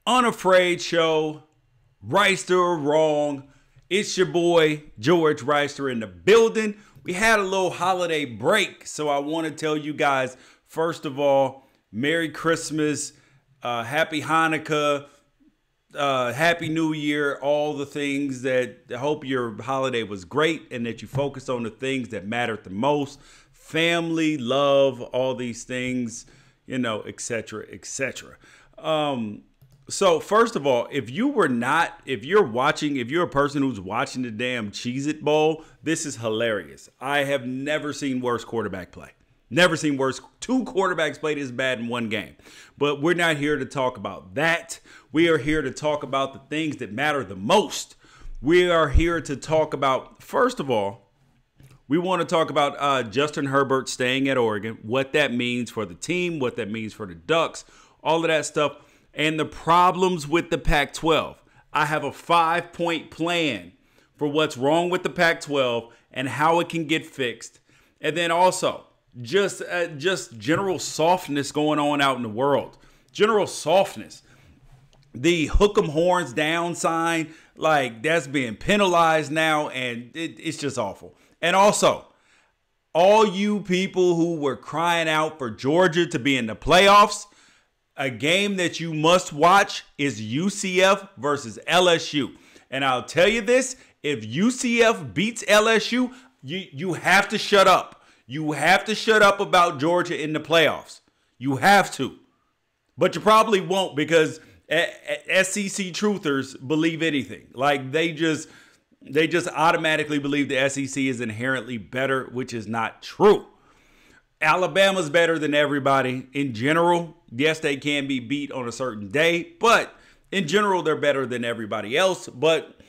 Unafraid Show, Reister or Wrong. It's your boy, George Reister in the building. We had a little holiday break, so I want to tell you guys, first of all, Merry Christmas, Happy Hanukkah, Happy New Year, all the things that I hope your holiday was great and that you focused on the things that mattered the most. Family, love, all these things, you know, etc., etc. So first of all, if you're a person who's watching the damn Cheez-It Bowl, this is hilarious. I have never seen worse quarterback play. Never seen worse. Two quarterbacks played as bad in one game. But we're not here to talk about that. We are here to talk about the things that matter the most. We are here to talk about, first of all, we want to talk about Justin Herbert staying at Oregon, what that means for the team, what that means for the Ducks, all of that stuff, and the problems with the Pac-12. I have a 5-point plan for what's wrong with the Pac-12 and how it can get fixed. And then also, just general softness going on out in the world. General softness. The Hookem horns down sign, like that's being penalized now, and it's just awful. And also, all you people who were crying out for Georgia to be in the playoffs, a game that you must watch is UCF versus LSU. And I'll tell you this, if UCF beats LSU, you have to shut up. You have to shut up about Georgia in the playoffs. You have to. But you probably won't because SEC truthers believe anything. Like they just automatically believe the SEC is inherently better, which is not true. Alabama's better than everybody in general. Yes, they can be beat on a certain day, but in general, they're better than everybody else. But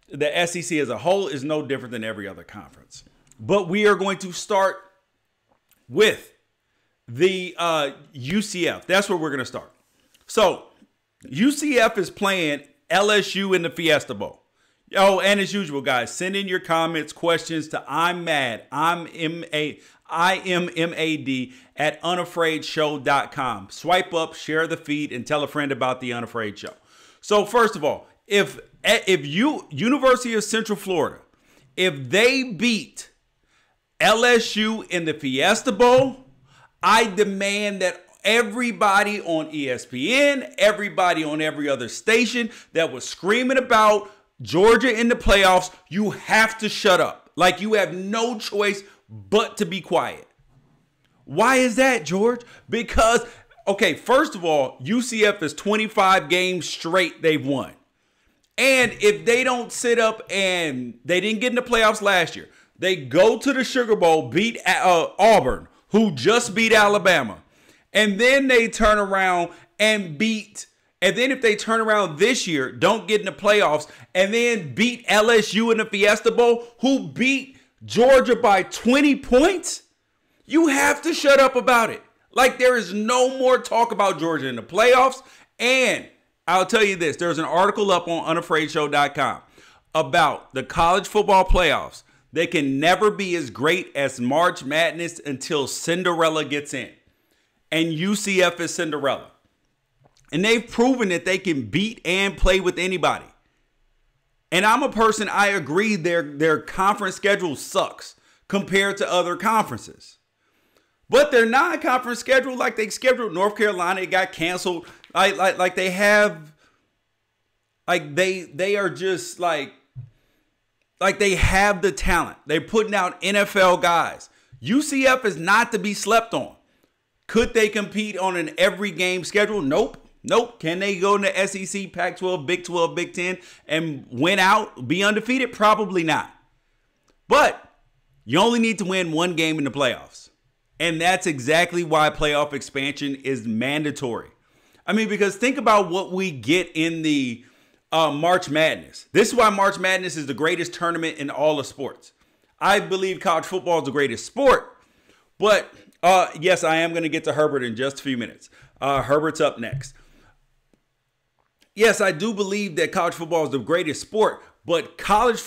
the SEC as a whole is no different than every other conference. But we are going to start with the UCF. That's where we're going to start. So UCF is playing LSU in the Fiesta Bowl. Oh, and as usual, guys, send in your comments, questions to I'm Mad, IMMAD at unafraidshow.com. Swipe up, share the feed, and tell a friend about the Unafraid Show. So first of all, if University of Central Florida, if they beat LSU in the Fiesta Bowl, I demand that everybody on ESPN, everybody on every other station that was screaming about Georgia in the playoffs, you have to shut up. Like you have no choice but to be quiet. Why is that, George? Because, okay, first of all, UCF is 25 games straight they've won. And if they don't sit up and they didn't get in the playoffs last year, they go to the Sugar Bowl, beat Auburn, who just beat Alabama. And then they turn around and beat. And then if they turn around this year, don't get in the playoffs, and then beat LSU in the Fiesta Bowl, who beat Georgia by 20 points, you have to shut up about it. Like there is no more talk about Georgia in the playoffs. And I'll tell you this, there's an article up on unafraidshow.com about the college football playoffs. They can never be as great as March Madness until Cinderella gets in. And UCF is Cinderella. And they've proven that they can beat and play with anybody. And I'm a person, I agree, their conference schedule sucks compared to other conferences. But their non-conference schedule, like they scheduled North Carolina, it got canceled. Like they have, like they are just like they have the talent. They're putting out NFL guys. UCF is not to be slept on. Could they compete on an every game schedule? Nope. Can they go in the SEC, Pac-12, Big 12, Big 10 and win out, be undefeated? Probably not. But you only need to win one game in the playoffs. And that's exactly why playoff expansion is mandatory. I mean, because think about what we get in the March Madness. This is why March Madness is the greatest tournament in all of sports. I believe college football is the greatest sport. But yes, I am going to get to Herbert in just a few minutes. Herbert's up next. Yes, I do believe that college football is the greatest sport, but college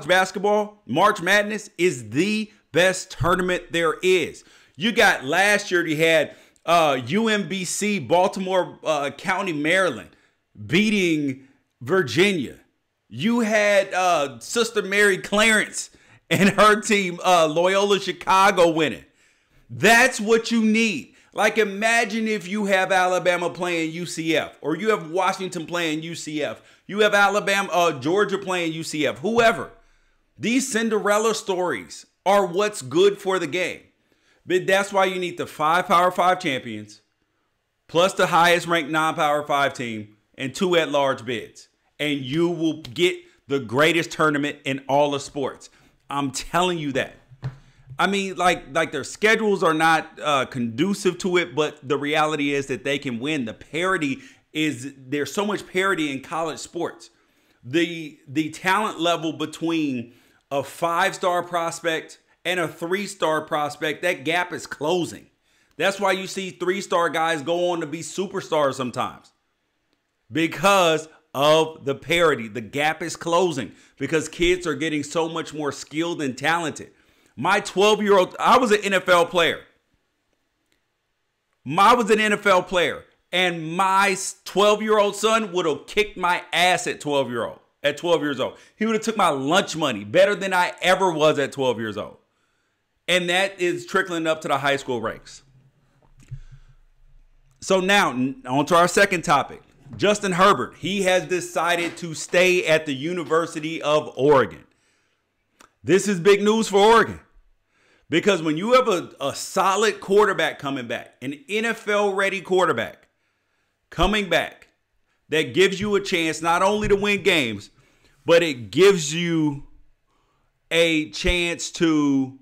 basketball, March Madness is the best tournament there is. You got last year, you had UMBC, Baltimore County, Maryland, beating Virginia. You had Sister Mary Clarence and her team, Loyola Chicago, winning. That's what you need. Like, imagine if you have Alabama playing UCF, or you have Washington playing UCF. You have Alabama, Georgia playing UCF, whoever. These Cinderella stories are what's good for the game. But that's why you need the 5 Power 5 champions, plus the highest ranked non-Power 5 team, and 2 at-large bids. And you will get the greatest tournament in all of sports. I'm telling you that. I mean, like their schedules are not conducive to it, but the reality is that they can win. The parity is, there's so much parity in college sports. The talent level between a 5-star prospect and a 3-star prospect, that gap is closing. That's why you see 3-star guys go on to be superstars sometimes. Because of the parity. The gap is closing because kids are getting so much more skilled and talented. My 12-year-old, I was an NFL player. And my 12-year-old son would have kicked my ass at 12 years old. He would have took my lunch money better than I ever was at 12 years old. And that is trickling up to the high school ranks. So now, on to our second topic. Justin Herbert, he has decided to stay at the University of Oregon. This is big news for Oregon. Because when you have a solid quarterback coming back, an NFL-ready quarterback coming back, that gives you a chance not only to win games, but it gives you a chance to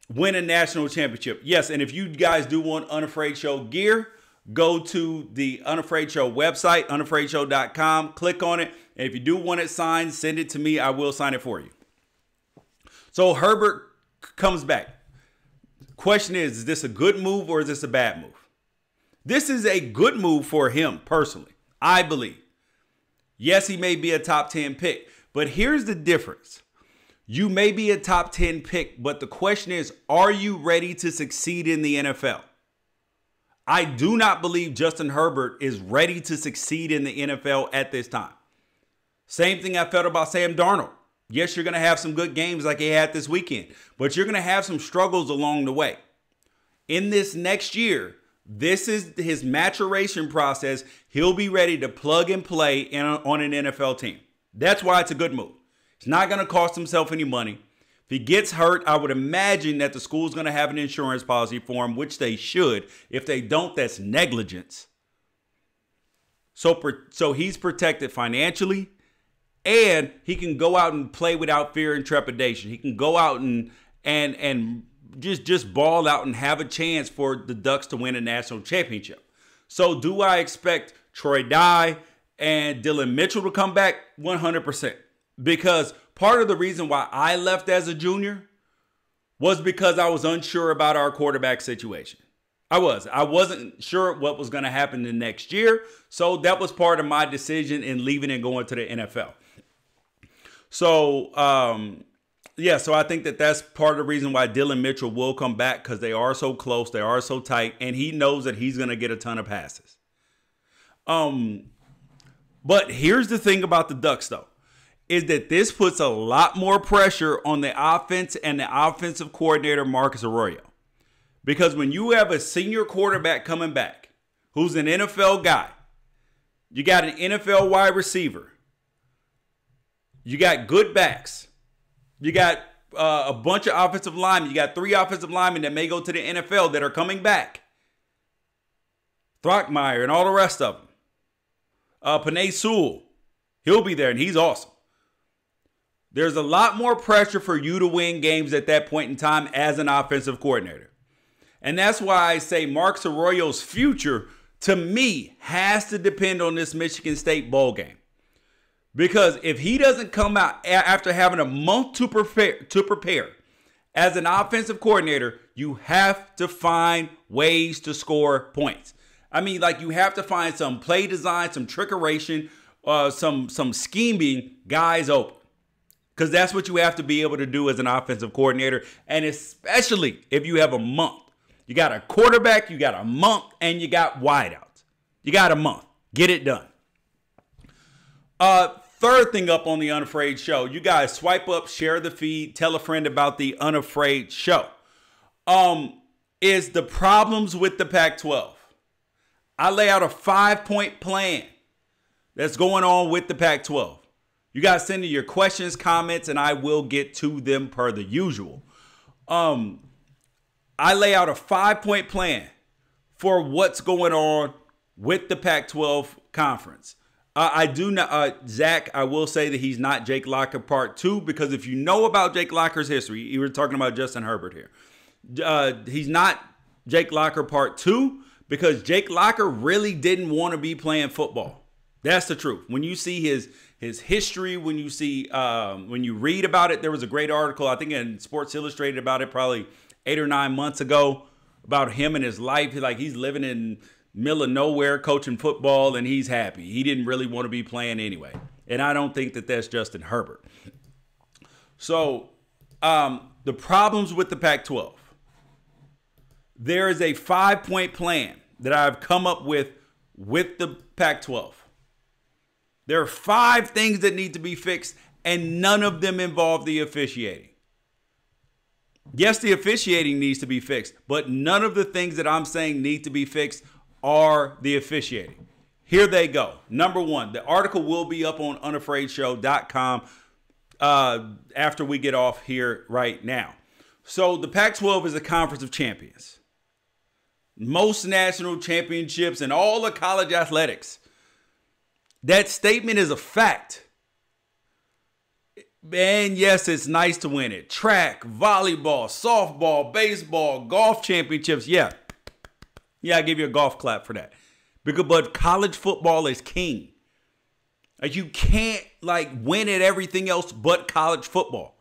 win a national championship. Yes, and if you guys do want Unafraid Show gear, go to the Unafraid Show website, unafraidshow.com, click on it. And if you do want it signed, send it to me. I will sign it for you. So Herbert comes back. Question is this a good move or is this a bad move? This is a good move for him personally, I believe. Yes, he may be a top 10 pick, but here's the difference. You may be a top 10 pick, but the question is, are you ready to succeed in the NFL? I do not believe Justin Herbert is ready to succeed in the NFL at this time. Same thing I felt about Sam Darnold. Yes, you're going to have some good games like he had this weekend, but you're going to have some struggles along the way. In this next year, this is his maturation process. He'll be ready to plug and play on an NFL team. That's why it's a good move. It's not going to cost himself any money. If he gets hurt, I would imagine that the school's going to have an insurance policy for him, which they should. If they don't, that's negligence. So he's protected financially, and he can go out and play without fear and trepidation. He can go out and just ball out and have a chance for the Ducks to win a national championship. So do I expect Troy Dye and Dylan Mitchell to come back? 100%. Because part of the reason why I left as a junior was because I was unsure about our quarterback situation. I wasn't sure what was going to happen the next year. So that was part of my decision in leaving and going to the NFL. So, so I think that's part of the reason why Dylan Mitchell will come back, because they are so close. They are so tight. And he knows that he's going to get a ton of passes. But here's the thing about the Ducks, though, is that this puts a lot more pressure on the offense and the offensive coordinator, Marcus Arroyo. Because when you have a senior quarterback coming back, who's an NFL guy, you got an NFL wide receiver, you got good backs, you got a bunch of offensive linemen, you got 3 offensive linemen that may go to the NFL that are coming back, Throckmeyer and all the rest of them. Penei Sewell, he'll be there and he's awesome. There's a lot more pressure for you to win games at that point in time as an offensive coordinator. And that's why I say Marcus Arroyo's future, to me, has to depend on this Michigan State bowl game. Because if he doesn't come out after having a month to prepare as an offensive coordinator, you have to find ways to score points. I mean, like, you have to find some play design, some trickeration, some scheming guys open. Because that's what you have to be able to do as an offensive coordinator. And especially if you have a month. You got a quarterback, you got a month, and you got wideouts. You got a month. Get it done. Third thing up on the Unafraid show, you guys swipe up, share the feed, tell a friend about the Unafraid show. Is the problems with the Pac-12. I lay out a 5-point plan that's going on with the Pac-12. You guys send in your questions, comments, and I will get to them per the usual. I lay out a 5-point plan for what's going on with the Pac-12 conference. I do not, Zach, I will say that he's not Jake Locker part 2, because if you know about Jake Locker's history, you were talking about Justin Herbert here. He's not Jake Locker part 2 because Jake Locker really didn't want to be playing football. That's the truth. When you see his history, when you read about it, there was a great article, I think in Sports Illustrated about it probably 8 or 9 months ago, about him and his life. Like, he's living in middle of nowhere coaching football and he's happy. He didn't really want to be playing anyway. And I don't think that that's Justin Herbert. So the problems with the Pac-12. There is a 5-point plan that I've come up with the Pac-12. There are 5 things that need to be fixed, and none of them involve the officiating. Yes, the officiating needs to be fixed, but none of the things that I'm saying need to be fixed are the officiating. Here they go. Number 1, the article will be up on unafraidshow.com after we get off here right now. So the Pac-12 is a conference of champions. Most national championships in all of college athletics. That statement is a fact. And yes, it's nice to win it. Track, volleyball, softball, baseball, golf championships. Yeah, I give you a golf clap for that. But college football is king. Like, you can't win at everything else but college football.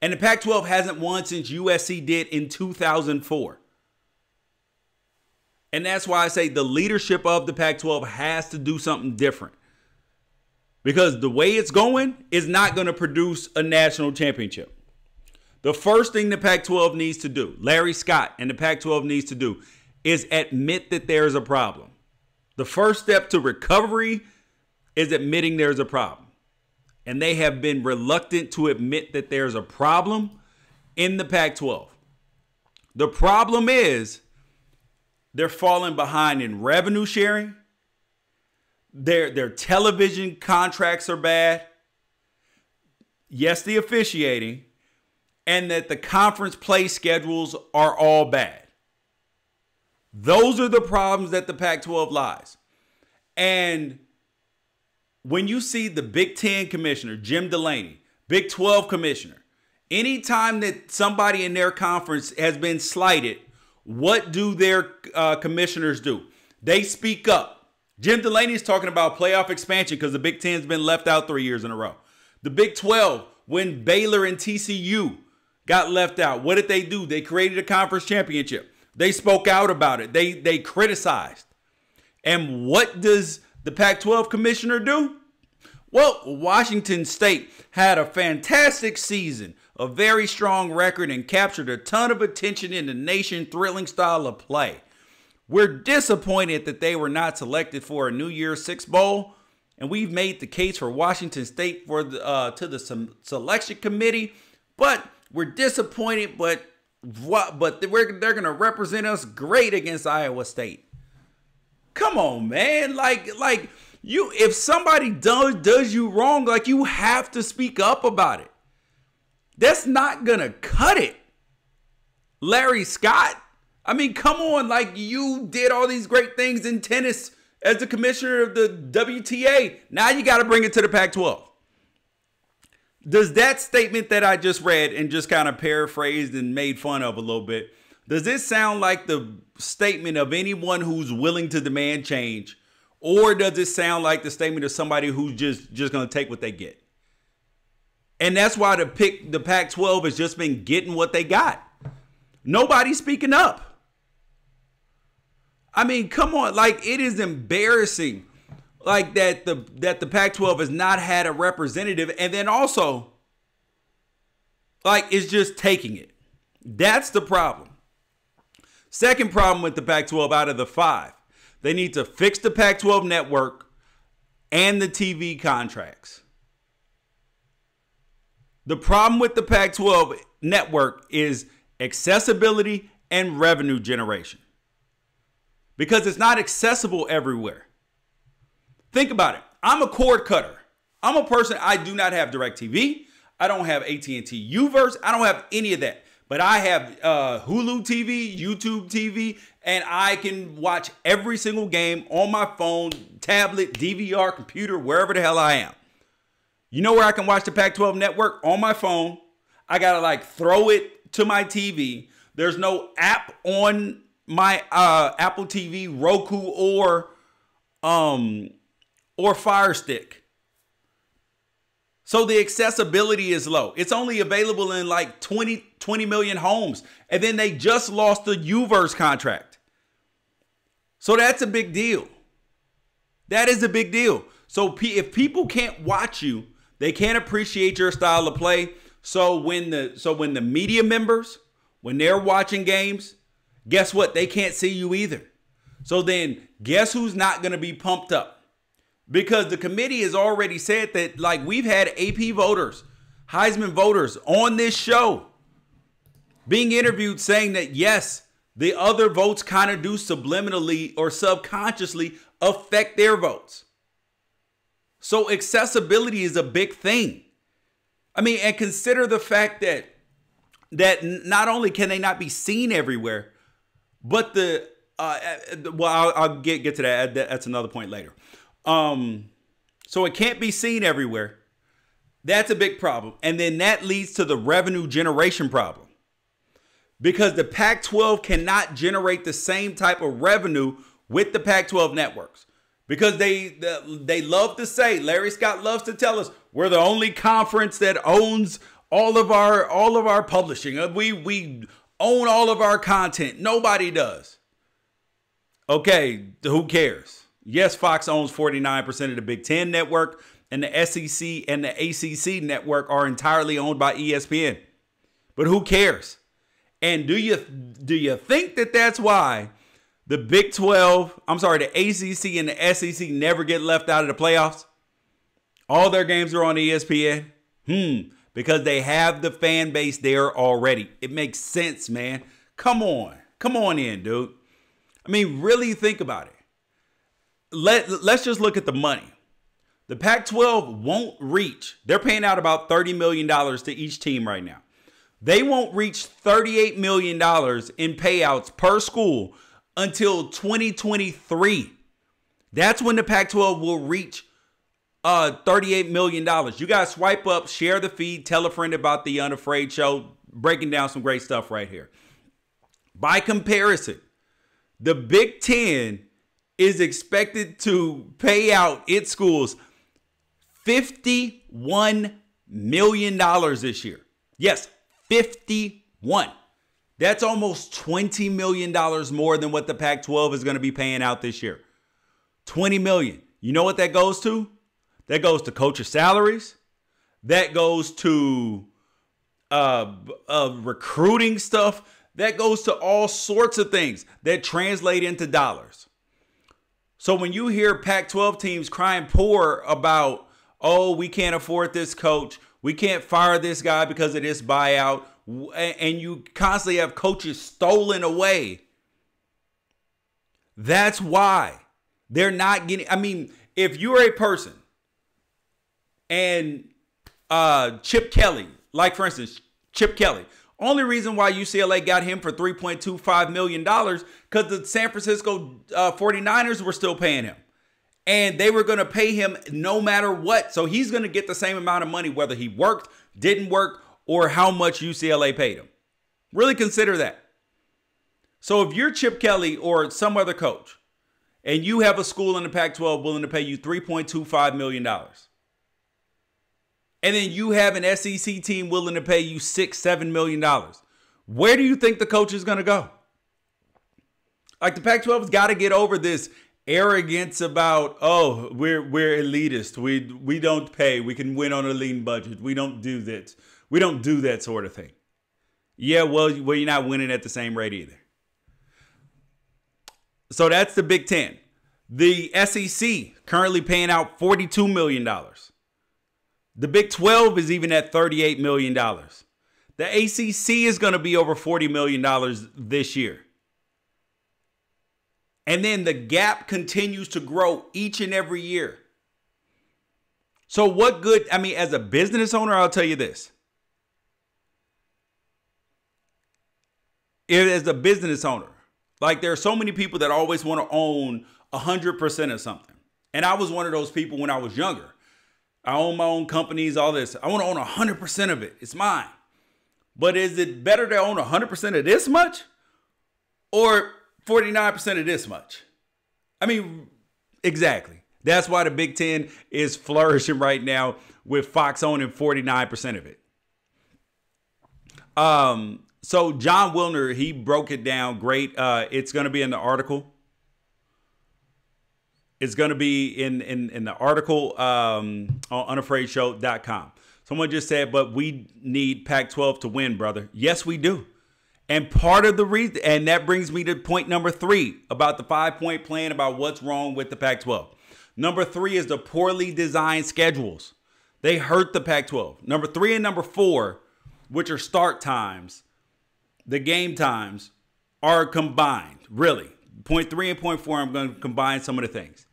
And the Pac-12 hasn't won since USC did in 2004. And that's why I say the leadership of the Pac-12 has to do something different. Because the way it's going is not going to produce a national championship. The first thing the Pac-12 needs to do, Larry Scott and the Pac-12 needs to do, is admit that there's a problem. The first step to recovery is admitting there's a problem. And they have been reluctant to admit that there's a problem in the Pac-12. The problem is they're falling behind in revenue sharing. Their television contracts are bad. Yes, the officiating. And that the conference play schedules are all bad. Those are the problems that the Pac-12 lies. And when you see the Big Ten commissioner, Jim Delaney, Big 12 commissioner, anytime that somebody in their conference has been slighted, what do their commissioners do? They speak up. Jim Delaney is talking about playoff expansion because the Big Ten's been left out 3 years in a row. The Big 12, when Baylor and TCU got left out, what did they do? They created a conference championship. They spoke out about it. They criticized. And what does the Pac-12 commissioner do? Well, Washington State had a fantastic season, a very strong record, and captured a ton of attention in the nation, thrilling style of play. We're disappointed that they were not selected for a New Year's Six Bowl, and we've made the case for Washington State to the selection committee, but we're disappointed, but they're going to represent us great against Iowa State. Come on, man. If somebody does you wrong, you have to speak up about it. That's not going to cut it. Larry Scott, I mean, come on. You did all these great things in tennis as the commissioner of the WTA. Now you got to bring it to the Pac-12. Does that statement that I just read and just kind of paraphrased and made fun of a little bit, does this sound like the statement of anyone who's willing to demand change? Or does it sound like the statement of somebody who's just going to take what they get? And that's why the Pac-12 has just been getting what they got. Nobody's speaking up. I mean, come on. It is embarrassing. That the Pac-12 has not had a representative, and then also it's just taking it. That's the problem. Second problem with the Pac-12 out of the 5, they need to fix the Pac-12 network and the TV contracts. The problem with the Pac-12 network is accessibility and revenue generation, because it's not accessible everywhere. Think about it. I'm a cord cutter. I'm a person, I do not have DirecTV. I don't have AT&T Uverse. I don't have any of that. But I have Hulu TV, YouTube TV, and I can watch every single game on my phone, tablet, DVR, computer, wherever the hell I am. You know where I can watch the Pac-12 network? On my phone. I got to like throw it to my TV. There's no app on my Apple TV, Roku, or Fire Stick. So the accessibility is low. It's only available in like 20 million homes. And then they just lost the Uverse contract. So that's a big deal. That is a big deal. So if people can't watch you, they can't appreciate your style of play. So when the media members, when they're watching games, guess what? They can't see you either. So then guess who's not going to be pumped up? Because the committee has already said that, like, we've had AP voters, Heisman voters on this show being interviewed saying that, yes, the other votes kind of do subliminally or subconsciously affect their votes. So accessibility is a big thing. I mean, and consider the fact that not only can they not be seen everywhere, but I'll get to that. That's another point later. So it can't be seen everywhere. That's a big problem. And then that leads to the revenue generation problem, because the Pac-12 cannot generate the same type of revenue with the Pac-12 networks, because they love to say, Larry Scott loves to tell us, we're the only conference that owns all of our publishing. We own all of our content. Nobody does. Okay, who cares? Yes, Fox owns 49% of the Big Ten network, and the SEC and the ACC network are entirely owned by ESPN. But who cares? And do you think that that's why the the ACC and the SEC never get left out of the playoffs? All their games are on ESPN. Because they have the fan base there already. It makes sense, man. Come on in, dude. I mean, really think about it. Let's just look at the money. The Pac-12 won't reach, they're paying out about $30 million to each team right now. They won't reach $38 million in payouts per school until 2023. That's when the Pac-12 will reach $38 million. You guys swipe up, share the feed, tell a friend about the Unafraid show, breaking down some great stuff right here. By comparison, the Big Ten is expected to pay out its schools $51 million this year. Yes, 51. That's almost $20 million more than what the Pac-12 is going to be paying out this year. $20 million. You know what that goes to? That goes to coaches' salaries. That goes to recruiting stuff. That goes to all sorts of things that translate into dollars. So when you hear Pac-12 teams crying poor about, oh, we can't afford this coach, we can't fire this guy because of this buyout, and you constantly have coaches stolen away, that's why they're not getting. I mean, if you're a person and Chip Kelly, like for instance, Chip Kelly, only reason why UCLA got him for $3.25 million because the San Francisco 49ers were still paying him. And they were going to pay him no matter what. So he's going to get the same amount of money whether he worked, didn't work, or how much UCLA paid him. Really consider that. So if you're Chip Kelly or some other coach and you have a school in the Pac-12 willing to pay you $3.25 million, and then you have an SEC team willing to pay you $6-7 million, where do you think the coach is going to go? Like, the Pac-12 has got to get over this arrogance about, oh, we're elitist. We don't pay. We can win on a lean budget. We don't do that. We don't do that sort of thing. Yeah, well, you're not winning at the same rate either. So that's the Big Ten. The SEC currently paying out $42 million. The Big 12 is even at $38 million. The ACC is going to be over $40 million this year. And then the gap continues to grow each and every year. So what good, I mean, as a business owner, I'll tell you this. As a business owner, like there are so many people that always want to own 100% of something. And I was one of those people when I was younger. I own my own companies, all this. I want to own 100% of it. It's mine. But is it better to own 100% of this much or 49% of this much? I mean, exactly. That's why the Big Ten is flourishing right now with Fox owning 49% of it. So John Wilner, he broke it down great. It's going to be in the article. It's going to be in the article on unafraidshow.com. Someone just said, but we need Pac-12 to win, brother. Yes, we do. And part of the reason, and that brings me to point number 3 about the 5-point plan, about what's wrong with the Pac-12. Number 3 is the poorly designed schedules. They hurt the Pac-12. Number 3 and number 4, which are start times, the game times, are combined, really. Point 3 and point 4, I'm going to combine some of the things.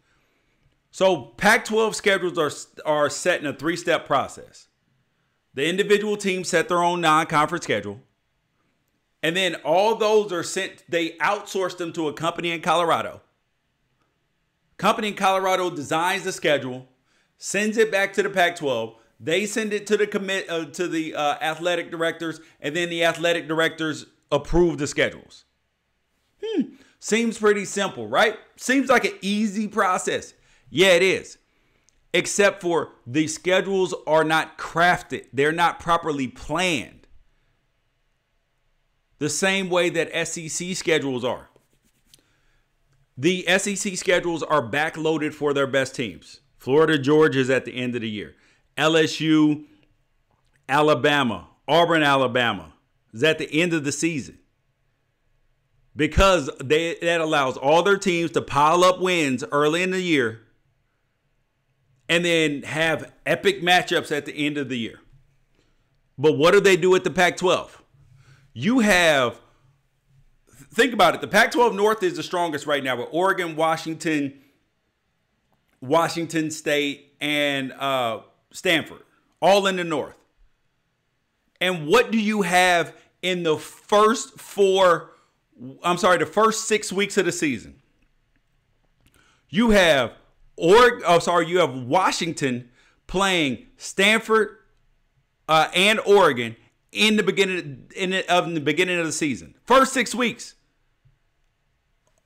So Pac-12 schedules are set in a 3-step process. The individual teams set their own non-conference schedule. And then all those are sent, they outsource them to a company in Colorado. Company in Colorado designs the schedule, sends it back to the Pac-12. They send it to the athletic directors, and then the athletic directors approve the schedules. Seems pretty simple, right? Seems like an easy process. Yeah, it is. Except for the schedules are not crafted. They're not properly planned. The same way that SEC schedules are. The SEC schedules are backloaded for their best teams. Florida, Georgia is at the end of the year. LSU, Alabama, Auburn, Alabama is at the end of the season. Because that allows all their teams to pile up wins early in the year and then have epic matchups at the end of the year. But what do they do at the Pac-12? You have, think about it, the Pac-12 North is the strongest right now with Oregon, Washington State, and Stanford, all in the North. And what do you have in the first 6 weeks of the season? You have you have Washington playing Stanford and Oregon in the beginning of the season. First 6 weeks.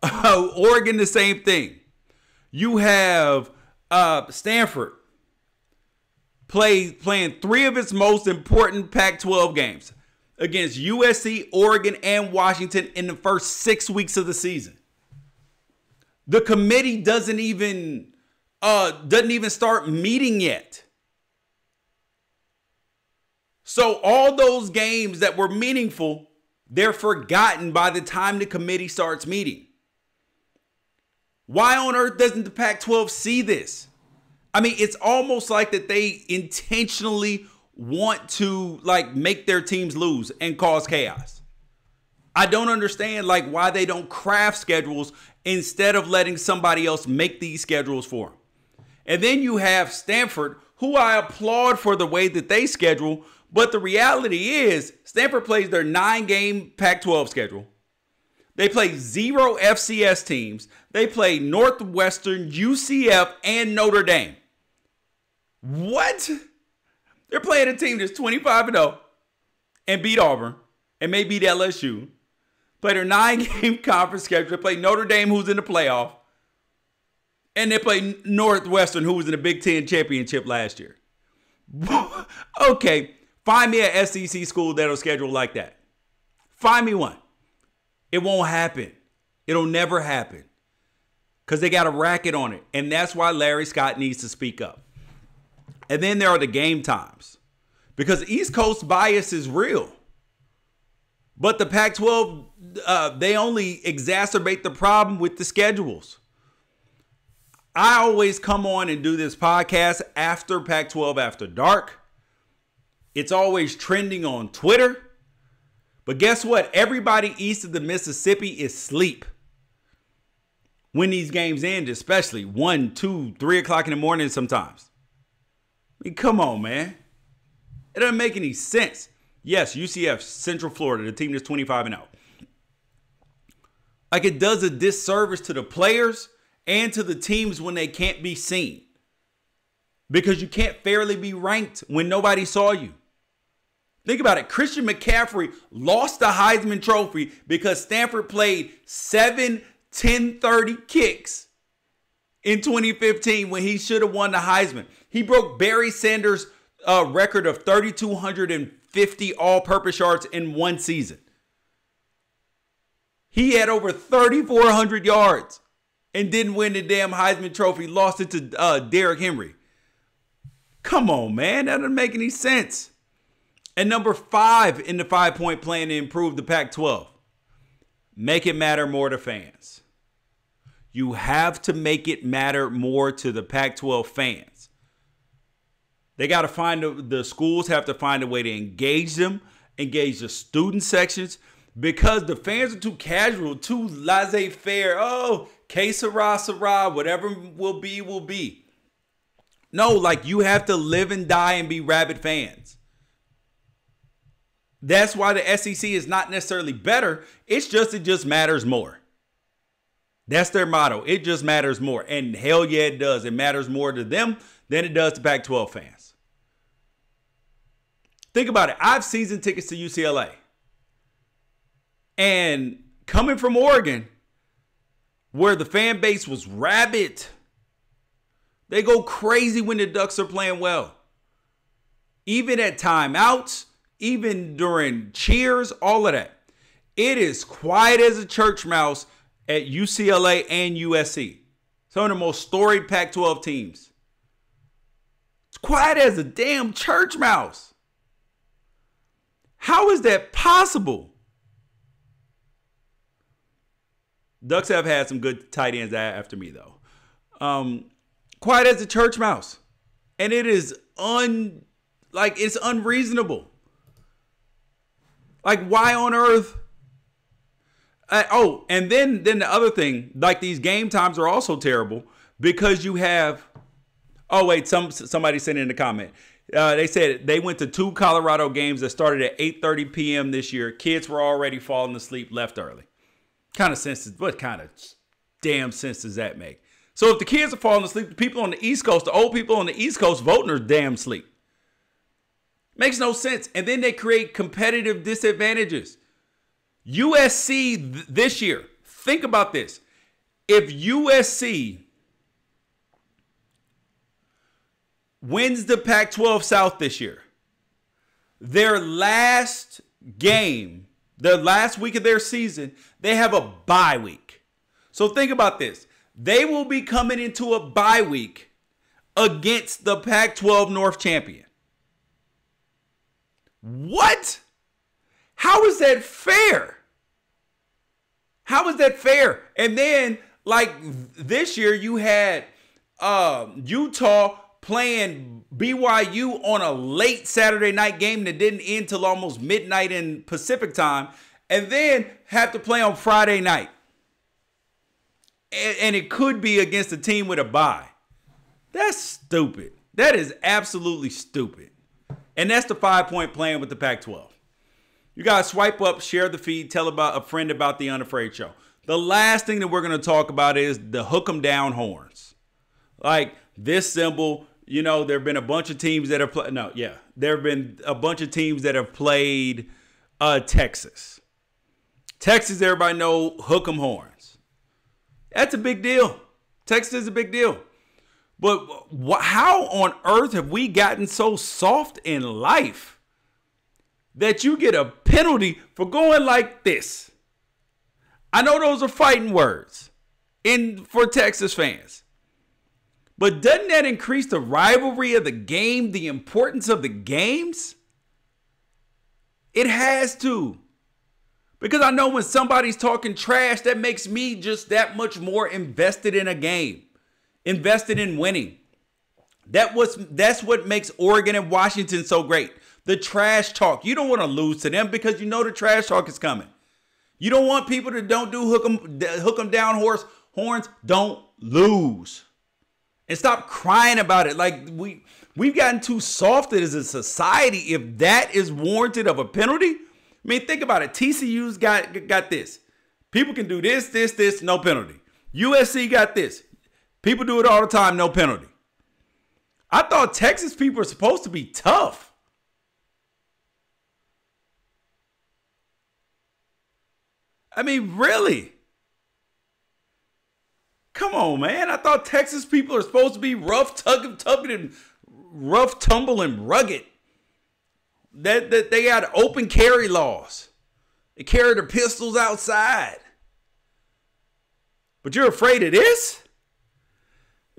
Oregon, the same thing. You have Stanford playing 3 of its most important Pac-12 games against USC, Oregon, and Washington in the first 6 weeks of the season. The committee doesn't even start meeting yet. So all those games that were meaningful, they're forgotten by the time the committee starts meeting. Why on earth doesn't the Pac-12 see this? I mean, it's almost like that they intentionally want to make their teams lose and cause chaos. I don't understand why they don't craft schedules instead of letting somebody else make these schedules for them. And then you have Stanford, who I applaud for the way that they schedule. But the reality is Stanford plays their 9-game Pac-12 schedule. They play 0 FCS teams. They play Northwestern, UCF, and Notre Dame. What? They're playing a team that's 25-0 and beat Auburn and may beat LSU. Play their 9-game conference schedule. They play Notre Dame, who's in the playoff. And they play Northwestern, who was in the Big Ten championship last year. Okay, find me an SEC school that'll schedule like that. Find me one. It won't happen. It'll never happen. Because they got a racket on it. And that's why Larry Scott needs to speak up. And then there are the game times. Because East Coast bias is real. But the Pac-12 they only exacerbate the problem with the schedules. I always come on and do this podcast after Pac-12 After Dark. It's always trending on Twitter. But guess what? Everybody east of the Mississippi is asleep when these games end, especially 1, 2, 3 o'clock in the morning sometimes. I mean, come on, man. It doesn't make any sense. Yes, UCF, Central Florida, the team that's 25-0. Like, it does a disservice to the players and to the teams when they can't be seen. Because you can't fairly be ranked when nobody saw you. Think about it. Christian McCaffrey lost the Heisman Trophy because Stanford played 7 10-30 kicks in 2015 when he should have won the Heisman. He broke Barry Sanders' record of 3,250 all-purpose yards in one season. He had over 3,400 yards and didn't win the damn Heisman Trophy. Lost it to Derrick Henry. Come on, man. That doesn't make any sense. And number 5 in the 5-point plan to improve the Pac-12. Make it matter more to fans. You have to make it matter more to the Pac-12 fans. They got to find, the schools have to find a way to engage them, engage the student sections, because the fans are too casual, too laissez-faire. Oh, que sera, sera, whatever will be, will be. No, like, you have to live and die and be rabid fans. That's why the SEC is not necessarily better. It just matters more. That's their motto. It just matters more. And hell yeah, it does. It matters more to them than it does to Pac-12 fans. Think about it. I have season tickets to UCLA. And coming from Oregon, where the fan base was rabid, they go crazy when the Ducks are playing well. Even at timeouts, even during cheers, all of that. It is quiet as a church mouse at UCLA and USC. Some of the most storied Pac-12 teams. It's quiet as a damn church mouse. How is that possible? Ducks have had some good tight ends after me, though. Quiet as a church mouse. And it is it's unreasonable. Like, why on earth? And then the other thing, like, these game times are also terrible because you have, somebody sent in the comment. They said they went to 2 Colorado games that started at 8:30 p.m. this year. Kids were already falling asleep, left early. What kind of damn sense does that make? So if the kids are falling asleep, the people on the East Coast, the old people on the East Coast voting are damn asleep. Makes no sense. And then they create competitive disadvantages. USC this year, think about this. If USC wins the Pac-12 South this year, their last game, their last week of their season, they have a bye week. So think about this. They will be coming into a bye week against the Pac-12 North champion. What? How is that fair? How is that fair? And then, like, this year you had Utah playing BYU on a late Saturday night game that didn't end till almost midnight in Pacific time, and then have to play on Friday night. And it could be against a team with a bye. That's stupid. That is absolutely stupid. And that's the 5-point plan with the Pac-12. You guys swipe up, share the feed, tell about a friend about the Unafraid Show. The last thing that we're going to talk about is the Hookem down horns. Like, this symbol, there have been a bunch of teams that have played. There have been a bunch of teams that have played Texas. Texas, everybody know Hookem horns. That's a big deal. Texas is a big deal. But how on earth have we gotten so soft in life that you get a penalty for going like this? I know those are fighting words for Texas fans. But doesn't that increase the rivalry of the game, the importance of the games? It has to. Because I know when somebody's talking trash, that makes me just that much more invested in a game, invested in winning. That's what makes Oregon and Washington so great. The trash talk. You don't want to lose to them because you know the trash talk is coming. You don't want people to don't do hook 'em down horns. Don't lose. And stop crying about it. Like we've gotten too soft as a society. If that is warranted of a penalty, I mean, think about it. TCU's got this. People can do this, no penalty. USC got this. People do it all the time, no penalty. I thought Texas people are supposed to be tough. I mean, really? Come on, man. I thought Texas people are supposed to be rough, tumbling, rugged. That they got open carry laws. They carry their pistols outside. But you're afraid of this?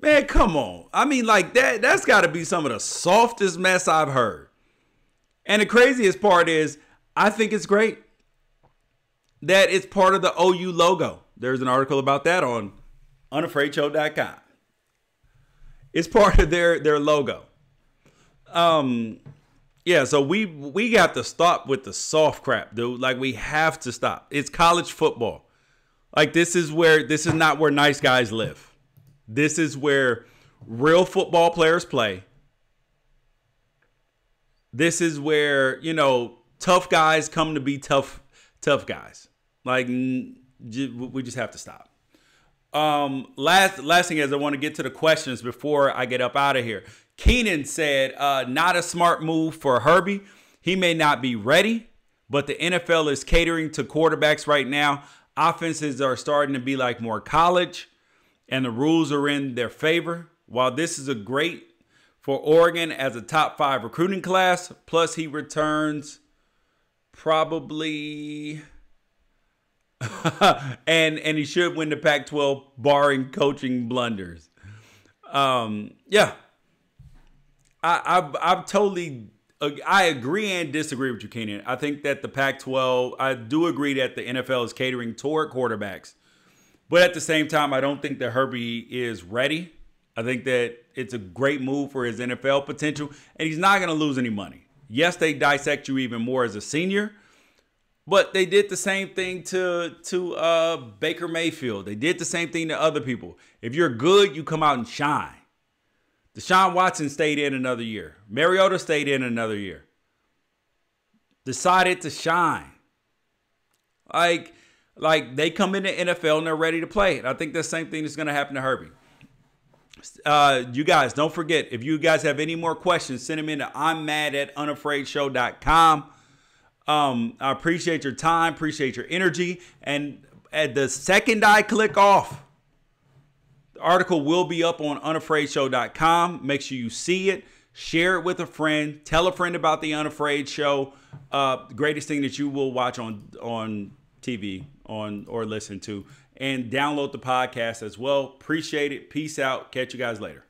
Man, come on. I mean, like that's got to be some of the softest mess I've heard. And the craziest part is, I think it's great that it's part of the OU logo. There's an article about that on unafraidshow.com. It's part of their logo. Yeah, so we got to stop with the soft crap, dude. Like, we have to stop. It's college football. Like, this is not where nice guys live. This is where real football players play. This is where, tough guys come to be tough guys. Like, we just have to stop. Last thing is, I want to get to the questions before I get up out of here. Keenan said, not a smart move for Herbie. He may not be ready, but the NFL is catering to quarterbacks right now. Offenses are starting to be like more college, and the rules are in their favor. While this is a great for Oregon as a top 5 recruiting class, plus he returns probably and he should win the Pac-12 barring coaching blunders. Yeah. I agree and disagree with you, Keenan. I think that the Pac-12, I do agree that the NFL is catering toward quarterbacks. But at the same time, I don't think that Herbie is ready. I think that it's a great move for his NFL potential, and he's not going to lose any money. Yes, they dissect you even more as a senior, but they did the same thing to Baker Mayfield. They did the same thing to other people. If you're good, you come out and shine. Deshaun Watson stayed in another year. Mariota stayed in another year. Decided to shine. Like they come in the NFL and they're ready to play. And I think the same thing is going to happen to Herbie. You guys, don't forget, if you guys have any more questions, send them in to immad@unafraidshow.com. I appreciate your time, appreciate your energy. And at the second I click off, the article will be up on unafraidshow.com. Make sure you see it. Share it with a friend. Tell a friend about the Unafraid Show. The greatest thing that you will watch on TV or listen to. And download the podcast as well. Appreciate it. Peace out. Catch you guys later.